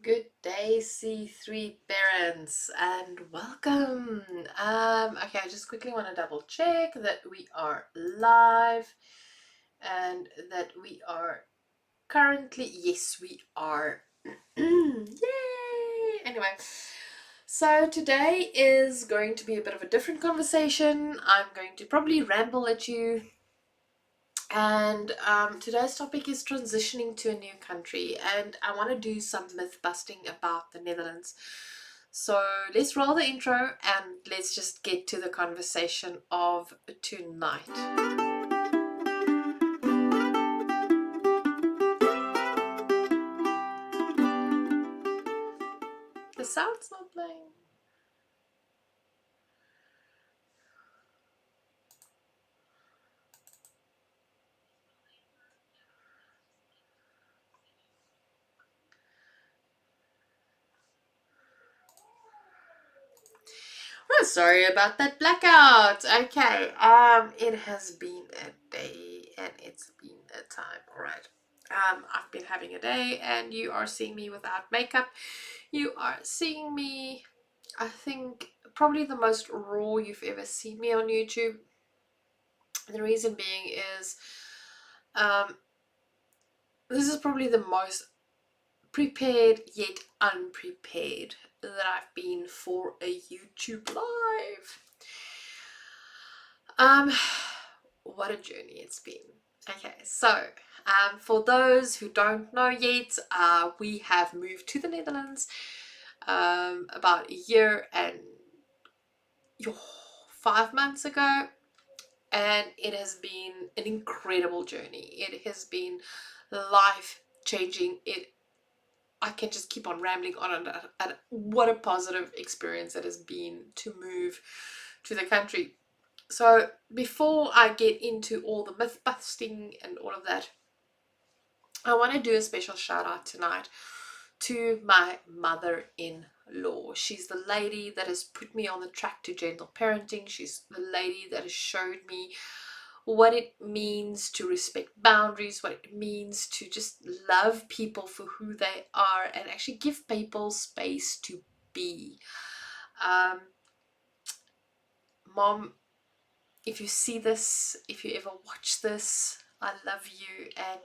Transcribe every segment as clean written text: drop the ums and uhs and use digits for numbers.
Good day, C3 parents, and welcome. Okay, I just quickly want to double check that we are live and that we are currently, yes, we are. Yay! Anyway, so today is going to be a bit of a different conversation. I'm going to probably ramble at you, and today's topic is transitioning to a new country, and I want to do some myth busting about the Netherlands. So let's roll the intro and let's just get to the conversation of tonight. The sound's not playing. Oh, sorry about that blackout. Okay, it has been a day and it's been a time. All right. I've been having a day, and you are seeing me without makeup. You are seeing me, I think, probably the most raw you've ever seen me on YouTube. The reason being is, um, this is probably the most prepared yet unprepared that I've been for a YouTube live. Um, what a journey it's been. Okay, so for those who don't know yet, we have moved to the Netherlands about a year and 5 months ago, and it has been an incredible journey. It has been life changing. I can just keep on rambling on and what a positive experience it has been to move to the country. So before I get into all the myth busting and all of that, I want to do a special shout out tonight to my mother-in-law. She's the lady that has put me on the track to gentle parenting. She's the lady that has showed me what it means to respect boundaries, what it means to just love people for who they are and actually give people space to be. Um, Mom, if you see this, if you ever watch this, I love you, and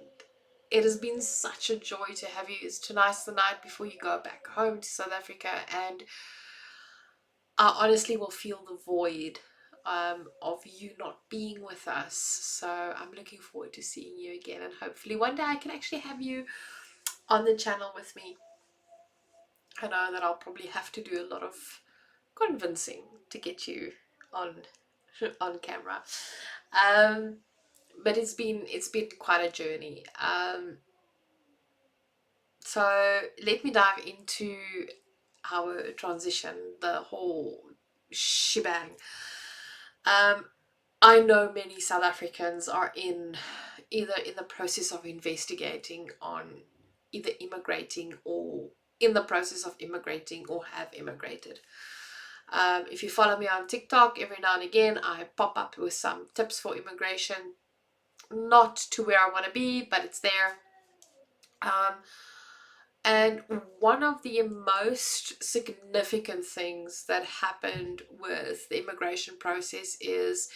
it has been such a joy to have you. Tonight's the night before you go back home to South Africa, and I honestly will feel the void of you not being with us. So I'm looking forward to seeing you again, and hopefully one day I can actually have you on the channel with me. I know that I'll probably have to do a lot of convincing to get you on on camera. Um, but it's been quite a journey. So let me dive into our transition, the whole shebang. Um, I know many South Africans are either in the process of investigating on either immigrating or in the process of immigrating or have immigrated. If you follow me on TikTok, every now and again I pop up with some tips for immigration. Not to where I want to be, but it's there. Um, and one of the most significant things that happened with the immigration process is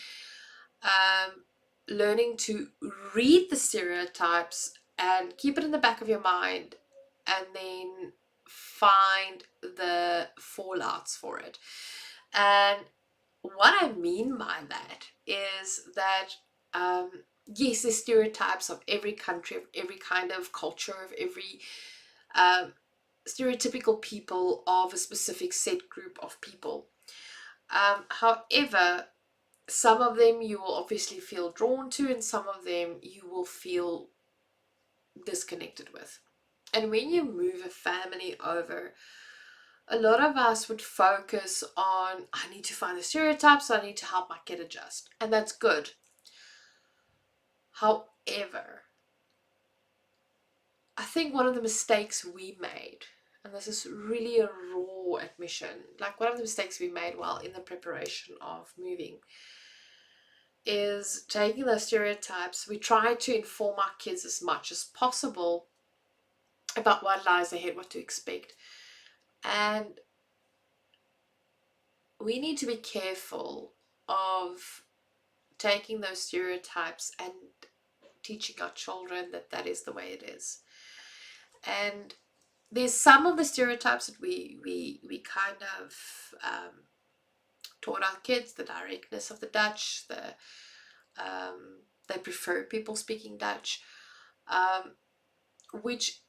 um, learning to read the stereotypes and keep it in the back of your mind, and then find the fallouts for it. And what I mean by that is that yes, there's stereotypes of every country, of every kind of culture, of every um, stereotypical people of a specific set group of people. However, some of them you will obviously feel drawn to, and some of them you will feel disconnected with. And when you move a family over, a lot of us would focus on, I need to find the stereotypes, so I need to help my kid adjust. And that's good. However, I think one of the mistakes we made, and this is really a raw admission, like one of the mistakes we made while in the preparation of moving, is taking those stereotypes. We try to inform our kids as much as possible, about what lies ahead, what to expect. And we need to be careful of taking those stereotypes and teaching our children that that is the way it is. And there's some of the stereotypes that we kind of taught our kids, the directness of the Dutch, they prefer people speaking Dutch, which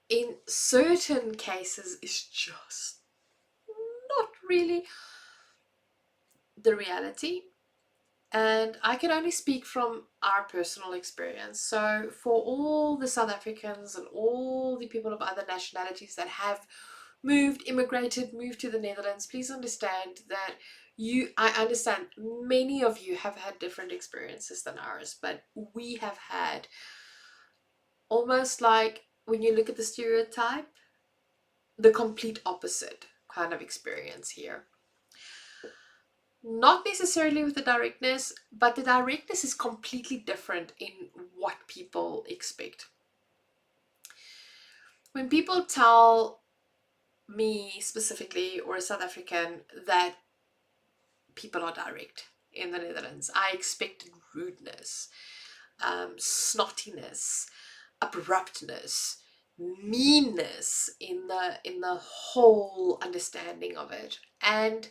in certain cases is just not really the reality. And I can only speak from our personal experience. So, for all the South Africans and all the people of other nationalities that have moved, immigrated, moved to the Netherlands, please understand that I understand many of you have had different experiences than ours, but we have had almost like, when you look at the stereotype, the complete opposite kind of experience here. Not necessarily with the directness, but the directness is completely different in what people expect. When people tell me specifically, or a South African, that people are direct in the Netherlands, I expect rudeness, snottiness, abruptness, meanness in the whole understanding of it. And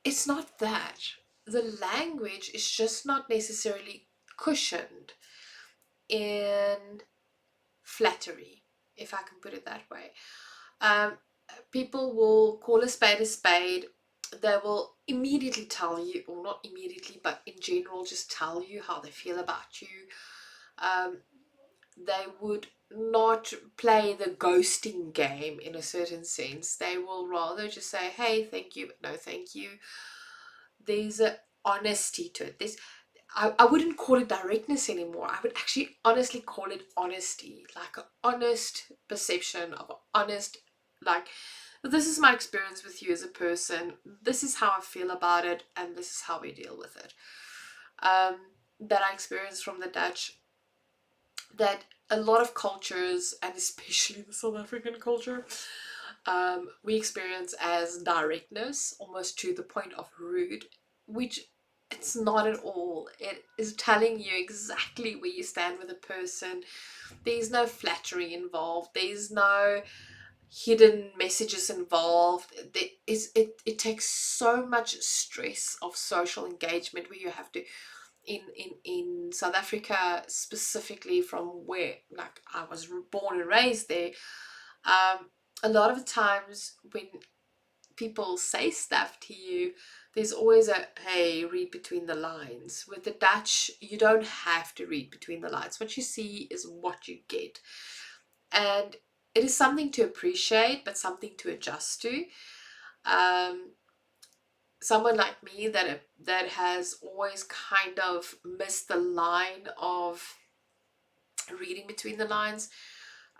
it's not that. The language is just not necessarily cushioned in flattery, if I can put it that way. Um, People will call a spade a spade. They will immediately tell you, or not immediately, but in general, just tell you how they feel about you. Um, they would not play the ghosting game in a certain sense. They will rather just say, hey, thank you, but no thank you. There's a honesty to it. I wouldn't call it directness anymore. I would actually honestly call it honesty, like an honest perception of an honest, like, this is my experience with you as a person, this is how I feel about it, and this is how we deal with it. That I experienced from the Dutch, that a lot of cultures, and especially the South African culture, we experience as directness, almost to the point of rude, which it's not at all. It is telling you exactly where you stand with a person. There's no flattery involved. There's no hidden messages involved. It takes so much stress of social engagement, where you have to, in South Africa specifically, from where, like, I was born and raised there, a lot of the times when people say stuff to you, there's always a, hey, read between the lines. With the Dutch, you don't have to read between the lines. What you see is what you get. And it is something to appreciate, but something to adjust to. Someone like me that has always kind of missed the line of reading between the lines.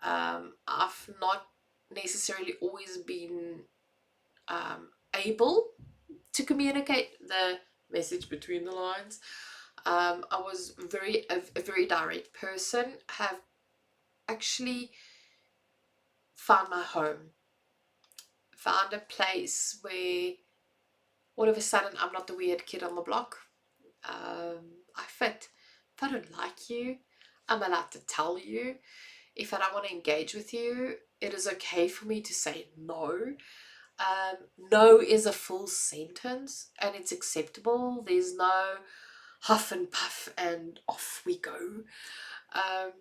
I've not necessarily always been able to communicate the message between the lines. I was a very direct person, have actually found my home, found a place where all of a sudden I'm not the weird kid on the block. I fit. If I don't like you, I'm allowed to tell you. If I don't want to engage with you, it is okay for me to say no. No is a full sentence, and it's acceptable. There's no huff and puff and off we go. Um,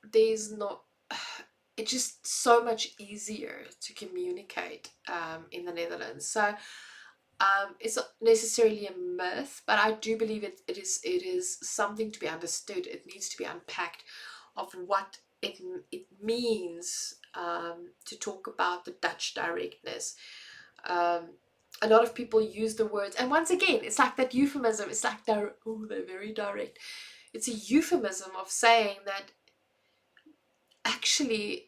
there's not. It's just so much easier to communicate in the Netherlands. So it's not necessarily a myth, but I do believe it is something to be understood. It needs to be unpacked of what it means to talk about the Dutch directness. A lot of people use the words, and once again, it's like that euphemism. It's like they're very direct. It's a euphemism of saying that actually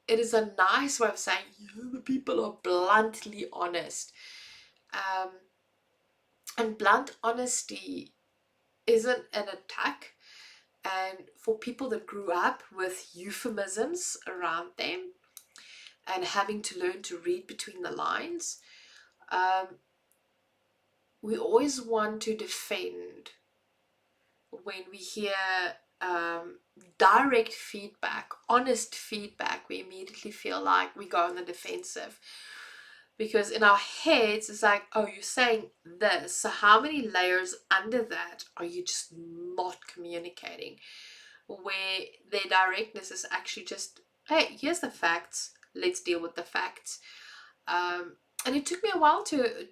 it is a nice way of saying, the people are bluntly honest. And blunt honesty isn't an attack, and for people that grew up with euphemisms around them and having to learn to read between the lines, um, we always want to defend when we hear um, direct feedback, honest feedback. We immediately feel like we go on the defensive, because in our heads it's like, oh, you're saying this, so how many layers under that are you just not communicating? Where their directness is actually just, hey, here's the facts, let's deal with the facts. And it took me a while to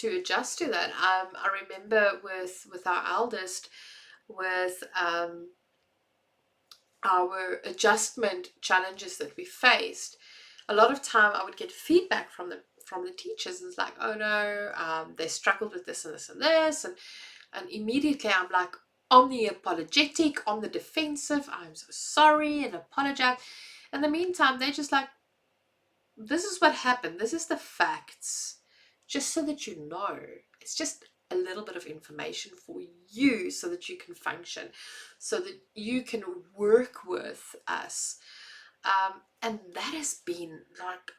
adjust to that. I remember with our eldest, with our adjustment challenges that we faced, a lot of time I would get feedback from the teachers, and it's like, oh no, they struggled with this and this and this, and immediately I'm like on the apologetic, on the defensive, I'm so sorry and apologize. In the meantime, they're just like, this is what happened, this is the facts, just so that you know. It's just a little bit of information for you so that you can function, so that you can work with us. And that has been like,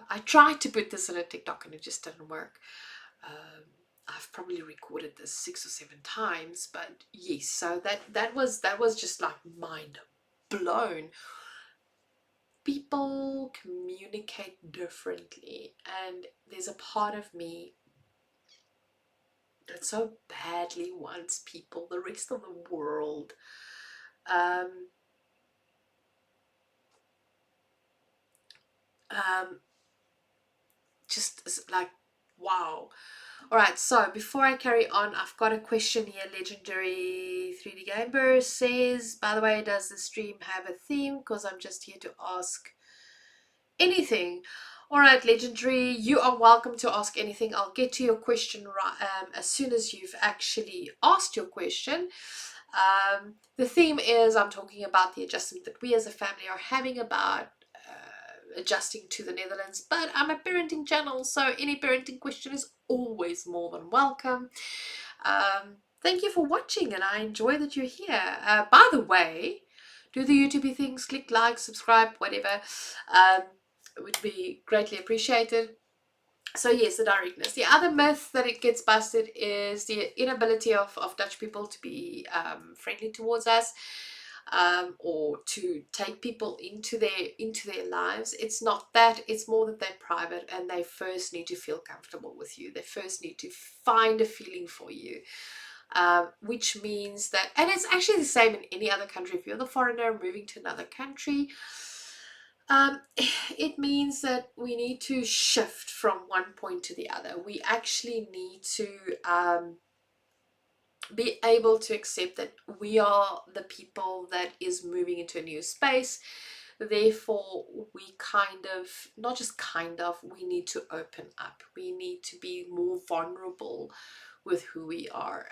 I tried to put this in a TikTok and it just didn't work. I've probably recorded this 6 or 7 times, but yes, so that was just like mind blown. People communicate differently, and there's a part of me that so badly wants people, the rest of the world, um, um, just like, wow. All right, so before I carry on, I've got a question here. Legendary 3D Gamer says, by the way, does the stream have a theme? Because I'm just here to ask anything. All right, Legendary, you are welcome to ask anything. I'll get to your question as soon as you've actually asked your question. The theme is, I'm talking about the adjustment that we as a family are having about adjusting to the Netherlands, but I'm a parenting channel, so any parenting question is always more than welcome. Thank you for watching, and I enjoy that you're here. By the way, do the YouTube things, click like, subscribe, whatever. It would be greatly appreciated. So yes, the directness. The other myth that it gets busted is the inability of Dutch people to be friendly towards us, or to take people into their lives. It's not that. It's more that they're private and they first need to feel comfortable with you. They first need to find a feeling for you. Which means that, and it's actually the same in any other country. If you're the foreigner moving to another country, it means that we need to shift from one point to the other. We actually need to be able to accept that we are the people that is moving into a new space. Therefore, we not just we need to open up. We need to be more vulnerable with who we are,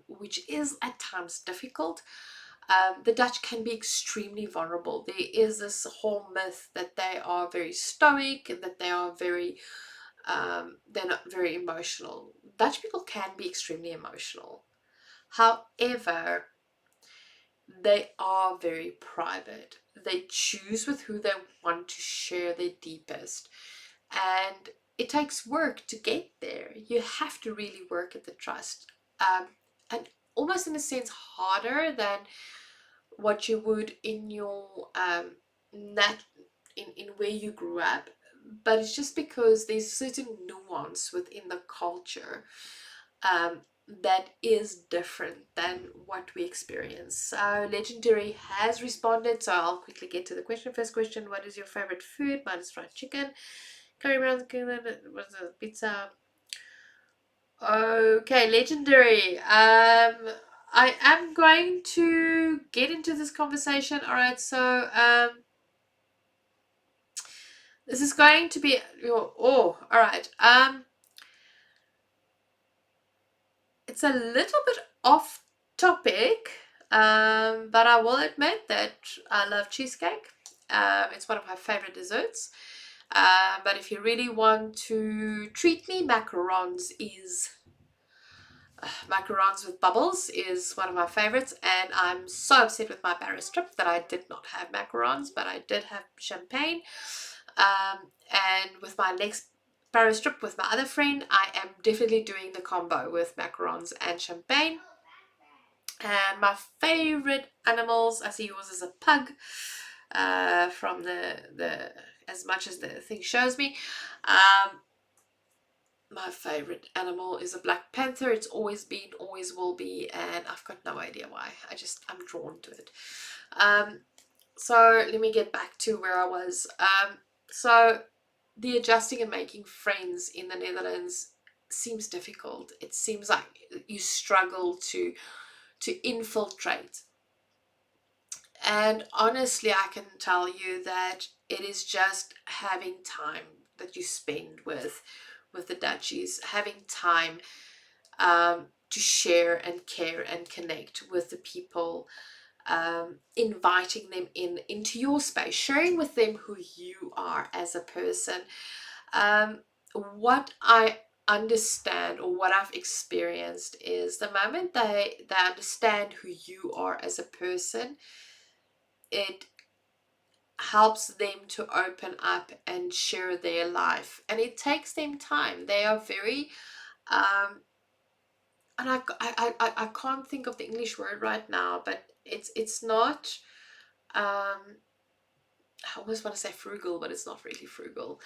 which is at times difficult. The Dutch can be extremely vulnerable. There is this whole myth that they are very stoic and that they are they're not very emotional. Dutch people can be extremely emotional. However, they are very private. They choose with who they want to share their deepest. And it takes work to get there. You have to really work at the trust. And almost in a sense harder than what you would in your in where you grew up, but it's just because there's certain nuance within the culture that is different than what we experience. So Legendary has responded, so I'll quickly get to the question. First question: what is your favorite food? Mine is fried chicken, curry brown, what's the pizza? Okay, Legendary. I am going to get into this conversation. All right, so this is going to be all right. It's a little bit off topic, but I will admit that I love cheesecake. It's one of my favorite desserts. But if you really want to treat me, macarons is Macarons with bubbles is one of my favorites, and I'm so upset with my Barrow strip that I did not have macarons, but I did have champagne. And with my next Barrow strip with my other friend, I am definitely doing the combo with macarons and champagne. And my favorite animals, I see yours is a pug, from the as much as the thing shows me. My favorite animal is a black panther. It's always been, always will be, and I've got no idea why. I'm drawn to it. So let me get back to where I was. So the adjusting and making friends in the Netherlands seems difficult. It seems like you struggle to infiltrate. And honestly, I can tell you that it is just having time that you spend with the Dutchies, having time to share and care and connect with the people, inviting them into your space, sharing with them who you are as a person. What I understand, or what I've experienced, is the moment they understand who you are as a person, it helps them to open up and share their life, and it takes them time. They are very and I can't think of the English word right now, but it's not I almost want to say frugal, but it's not really frugal.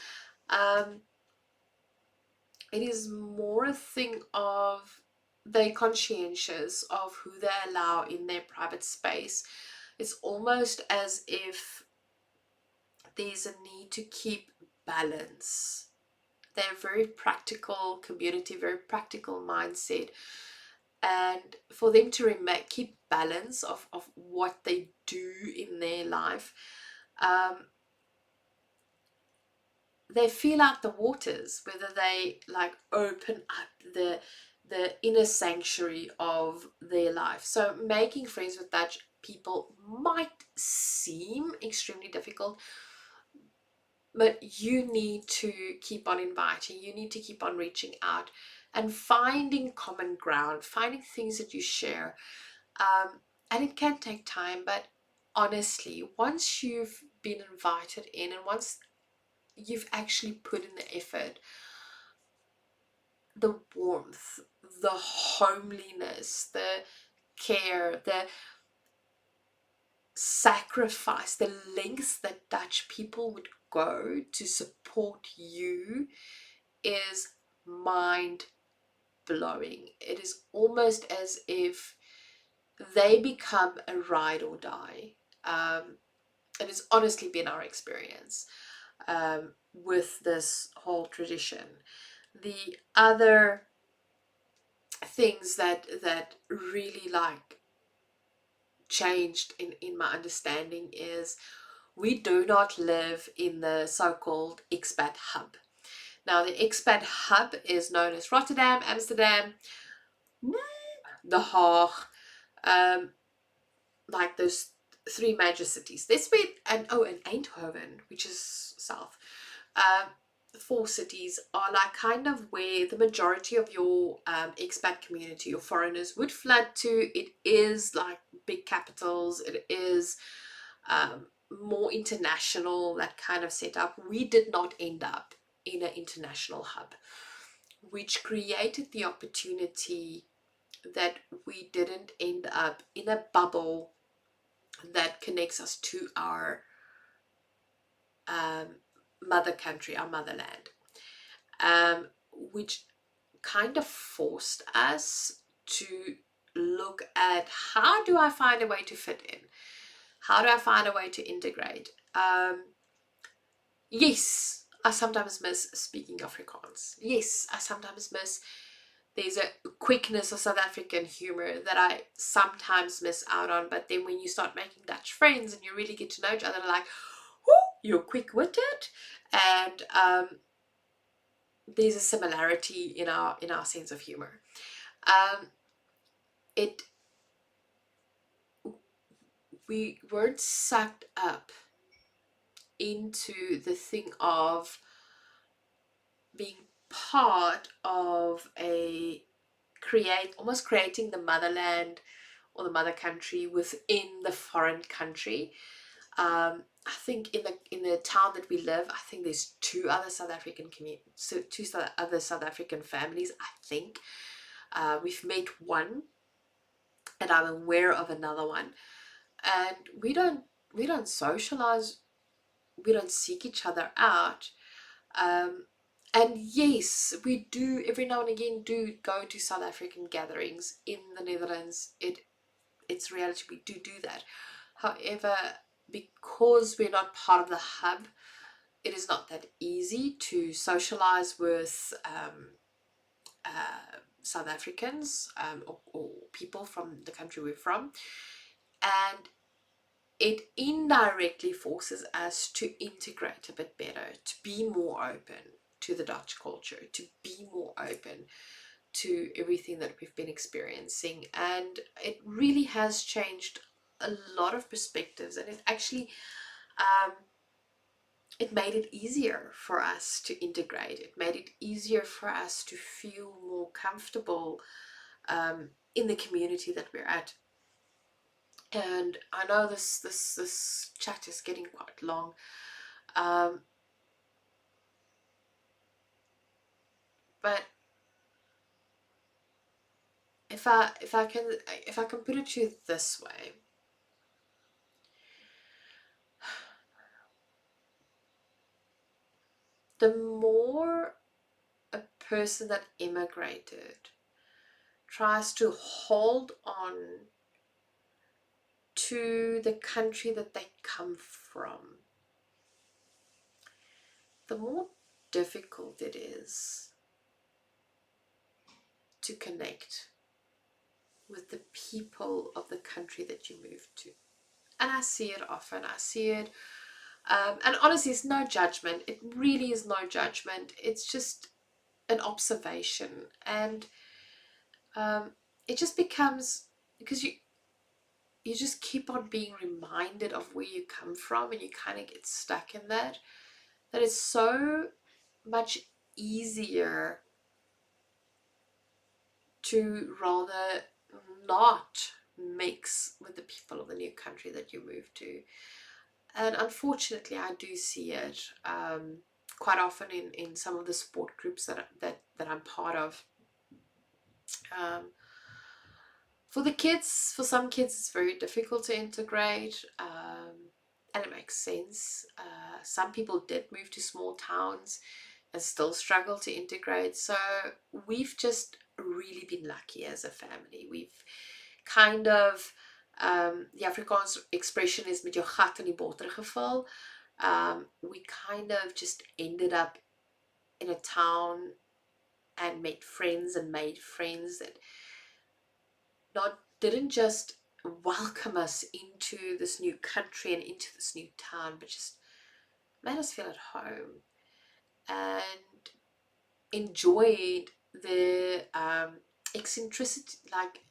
It is more a thing of they're conscientious of who they allow in their private space. It's almost as if there's a need to keep balance. They're a very practical community, very practical mindset. And for them to keep balance of what they do in their life, they feel out the waters, whether they like open up the inner sanctuary of their life. So making friends with Dutch people might seem extremely difficult, but you need to keep on inviting, you need to keep on reaching out and finding common ground, finding things that you share. And it can take time, but honestly, once you've been invited in and once you've actually put in the effort, the warmth, the homeliness, the care, the sacrifice, the lengths that Dutch people would go to support you is mind blowing. It is almost as if they become a ride or die. It has honestly been our experience with this whole tradition. The other things that really like changed in my understanding is we do not live in the so-called expat hub. Now the expat hub is known as Rotterdam, Amsterdam, The Hague, like those three major cities. This way, and Eindhoven, which is south. Four cities are like kind of where the majority of your expat community, your foreigners, would flood to. It is like big capitals. It is more international, that kind of setup. We did not end up in an international hub, which created the opportunity that we didn't end up in a bubble that connects us to our mother country, our motherland, which kind of forced us to look at how do I find a way to fit in? How do I find a way to integrate? Yes, I sometimes miss speaking Afrikaans. Yes, I sometimes miss, there's a quickness of South African humor that I sometimes miss out on. But then when you start making Dutch friends and you really get to know each other, they're like, oh, you're quick-witted. And there's a similarity in our sense of humor. We weren't sucked up into the thing of being part of a creating the motherland or the mother country within the foreign country. I think in the town that we live, I think there's two other South African other South African families. I think we've met one, and I'm aware of another one, and we don't socialize, we don't seek each other out. Um, and yes, we do every now and again do go to South African gatherings in the Netherlands. It's reality, we do that. However, because we're not part of the hub, it is not that easy to socialize with South Africans, or people from the country we're from, and it indirectly forces us to integrate a bit better, to be more open to the Dutch culture, to be more open to everything that we've been experiencing. And it really has changed a lot of perspectives, and it actually it made it easier for us to integrate. It made it easier for us to feel more comfortable in the community that we're at. And I know this chat is getting quite long, um, but if I can put it to you this way, the more a person that immigrated tries to hold on to the country that they come from, the more difficult it is to connect with the people of the country that you move to. And I see it often. I see it, and honestly, it's no judgment. It really is no judgment. It's just an observation, and it just becomes, because you just keep on being reminded of where you come from, and you kind of get stuck in that it's so much easier to rather not mix with the people of the new country that you move to. And unfortunately, I do see it quite often in some of the sport groups that I'm part of. Um, for some kids, it's very difficult to integrate, and it makes sense. Some people did move to small towns and still struggle to integrate. So we've just really been lucky as a family. We've kind of, the Afrikaans expression is met jou gat in die botter geval. We kind of just ended up in a town and made friends that didn't just welcome us into this new country and into this new town, but just made us feel at home and enjoyed the eccentricity, like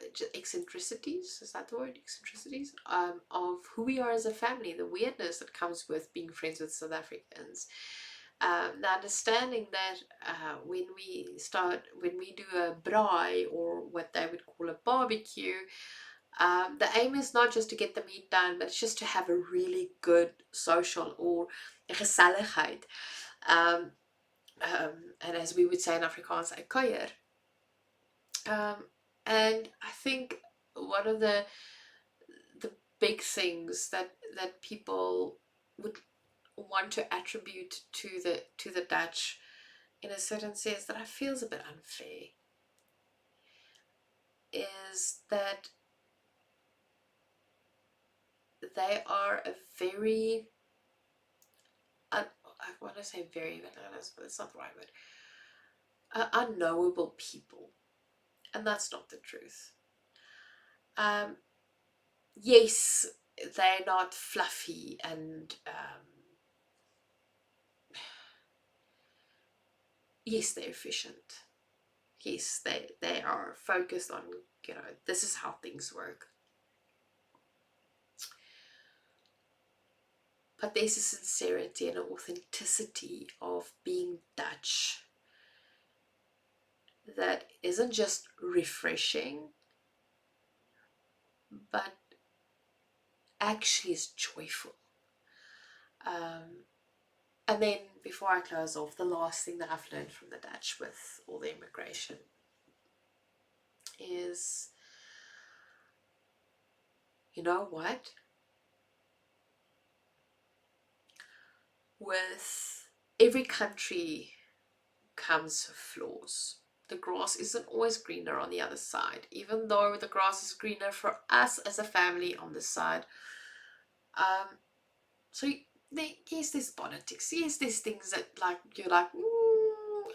the eccentricities, is that the word, eccentricities, of who we are as a family, the weirdness that comes with being friends with South Africans. The understanding that when we do a braai, or what they would call a barbecue, the aim is not just to get the meat done, but it's just to have a really good social, or a geselligheid. Um, and as we would say in Afrikaans, 'n kuier. And I think one of the big things that people would want to attribute to the Dutch, in a certain sense, that I feel is a bit unfair, is that they are a very, I want to say very, but that's not the right word, unknowable people, and that's not the truth. Yes, they're not fluffy, and yes, they're efficient. Yes, they are focused on, this is how things work. But there's a sincerity and an authenticity of being Dutch that isn't just refreshing, but actually is joyful. And then before I close off, the last thing that I've learned from the Dutch with all the immigration is, you know what? With every country comes flaws. The grass isn't always greener on the other side, even though the grass is greener for us as a family on this side. So yes, there's politics. Yes, there's things that like you're like,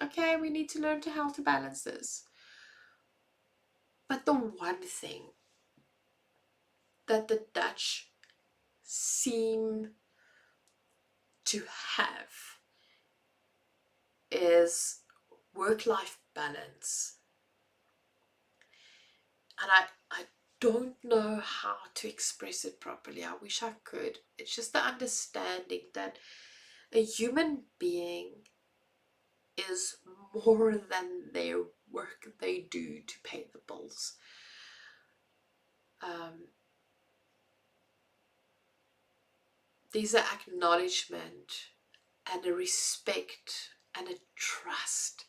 okay, we need to learn how to balance this. But the one thing that the Dutch seem to have is work-life balance. And I don't know how to express it properly. I wish I could. It's just the understanding that a human being is more than their work they do to pay the bills. There's an acknowledgement and a respect and a trust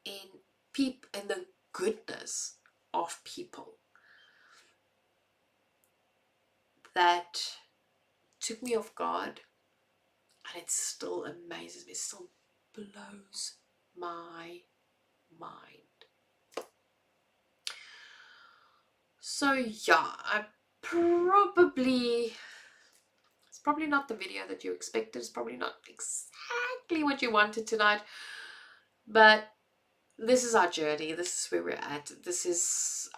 in people and the goodness of people that took me off guard, and it still amazes me, it still blows my mind. So yeah, it's probably not the video that you expected. It's probably not exactly what you wanted tonight, but this is our journey. This is where we're at. This is,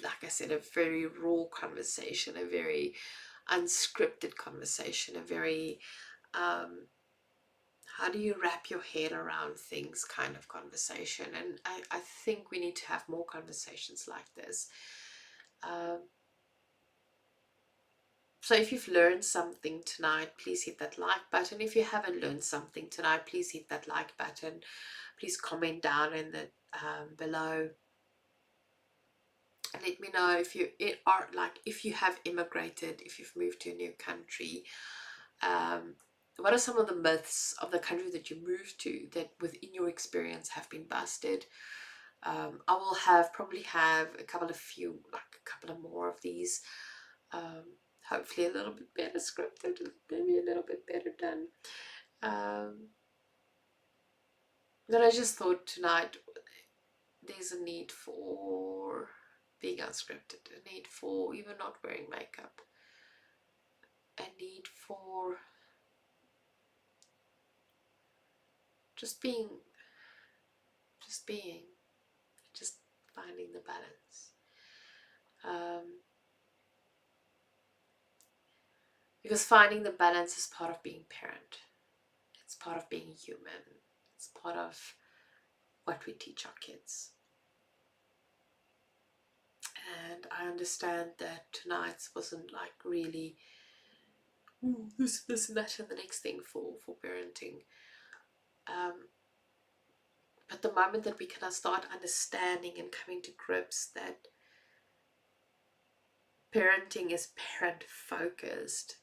like I said, a very raw conversation, a very unscripted conversation, a very how do you wrap your head around things kind of conversation. And I think we need to have more conversations like this. So if you've learned something tonight, please hit that like button. If you haven't learned something tonight, please hit that like button. Please comment down in the below. And let me know if you are like, if you have immigrated, if you've moved to a new country. What are some of the myths of the country that you moved to that within your experience have been busted? I will probably have a couple of more of these. Hopefully a little bit better scripted, maybe a little bit better done. But I just thought tonight there's a need for being unscripted, a need for even not wearing makeup, a need for just being, just finding the balance. Because finding the balance is part of being parent. It's part of being human. It's part of what we teach our kids. And I understand that tonight's wasn't like really this and that and the next thing for parenting. But the moment that we can start understanding and coming to grips that parenting is parent focused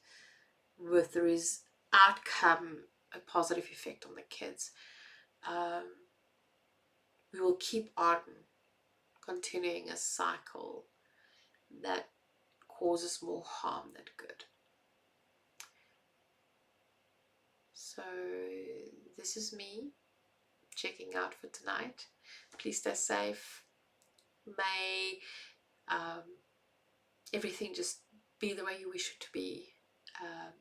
with there is outcome, a positive effect on the kids, we will keep on continuing a cycle that causes more harm than good. So this is me checking out for tonight. Please stay safe. May everything just be the way you wish it to be.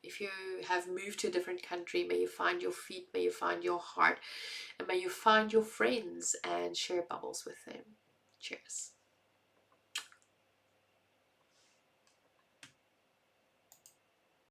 If you have moved to a different country, may you find your feet, may you find your heart, and may you find your friends and share bubbles with them. Cheers.